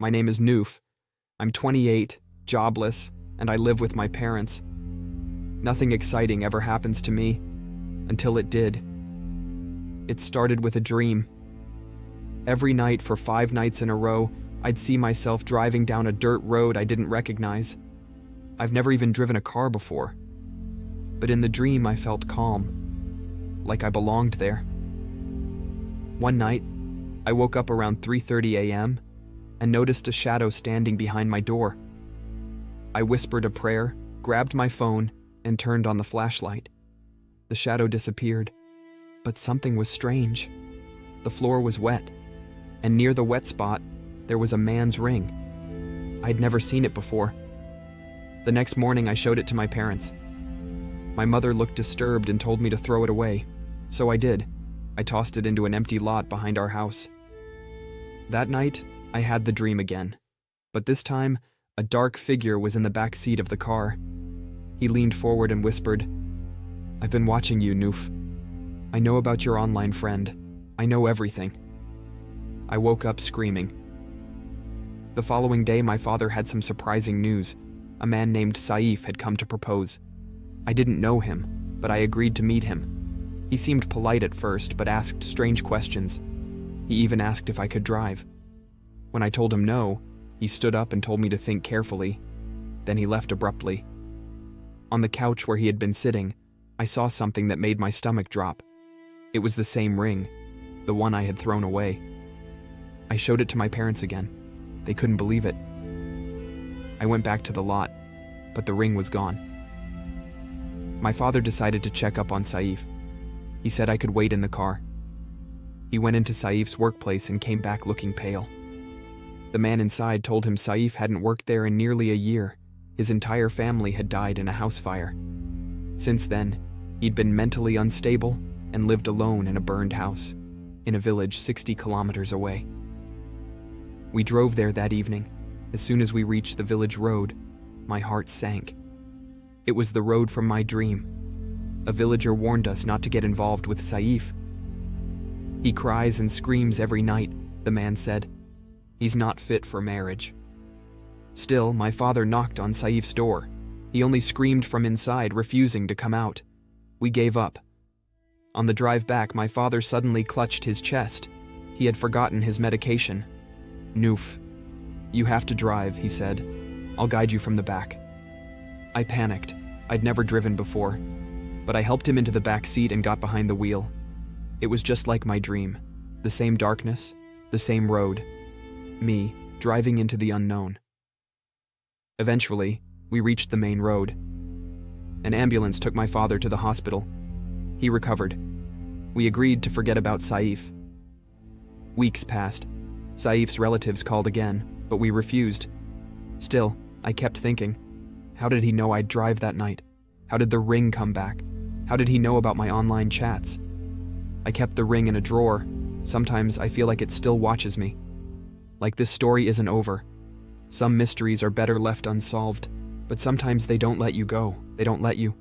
My name is Noof. I'm 28, jobless, and I live with my parents. Nothing exciting ever happens to me, until it did. It started with a dream. Every night for 5 nights in a row, I'd see myself driving down a dirt road I didn't recognize. I've never even driven a car before. But in the dream, I felt calm, like I belonged there. One night, I woke up around 3:30 a.m. and noticed a shadow standing behind my door. I whispered a prayer, grabbed my phone, and turned on the flashlight. The shadow disappeared, but something was strange. The floor was wet, and near the wet spot, there was a man's ring. I'd never seen it before. The next morning, I showed it to my parents. My mother looked disturbed and told me to throw it away, so I did. I tossed it into an empty lot behind our house. That night, I had the dream again, but this time, a dark figure was in the back seat of the car. He leaned forward and whispered, "I've been watching you, Noof. I know about your online friend. I know everything." I woke up screaming. The following day, my father had some surprising news. A man named Saif had come to propose. I didn't know him, but I agreed to meet him. He seemed polite at first, but asked strange questions. He even asked if I could drive. When I told him no, he stood up and told me to think carefully. Then he left abruptly. On the couch where he had been sitting, I saw something that made my stomach drop. It was the same ring, the one I had thrown away. I showed it to my parents again. They couldn't believe it. I went back to the lot, but the ring was gone. My father decided to check up on Saif. He said I could wait in the car. He went into Saif's workplace and came back looking pale. The man inside told him Saif hadn't worked there in nearly a year. His entire family had died in a house fire. Since then, he'd been mentally unstable and lived alone in a burned house, in a village 60 kilometers away. We drove there that evening. As soon as we reached the village road, my heart sank. It was the road from my dream. A villager warned us not to get involved with Saif. "He cries and screams every night," the man said. "He's not fit for marriage." Still, my father knocked on Saif's door. He only screamed from inside, refusing to come out. We gave up. On the drive back, my father suddenly clutched his chest. He had forgotten his medication. "Noof, you have to drive," he said. "I'll guide you from the back." I panicked. I'd never driven before, but I helped him into the back seat and got behind the wheel. It was just like my dream. The same darkness, the same road. Me, driving into the unknown. Eventually, we reached the main road. An ambulance took my father to the hospital. He recovered. We agreed to forget about Saif. Weeks passed. Saif's relatives called again, but we refused. Still, I kept thinking, how did he know I'd drive that night? How did the ring come back? How did he know about my online chats? I kept the ring in a drawer. Sometimes I feel like it still watches me. Like this story isn't over. Some mysteries are better left unsolved, but sometimes they don't let you go. They don't let you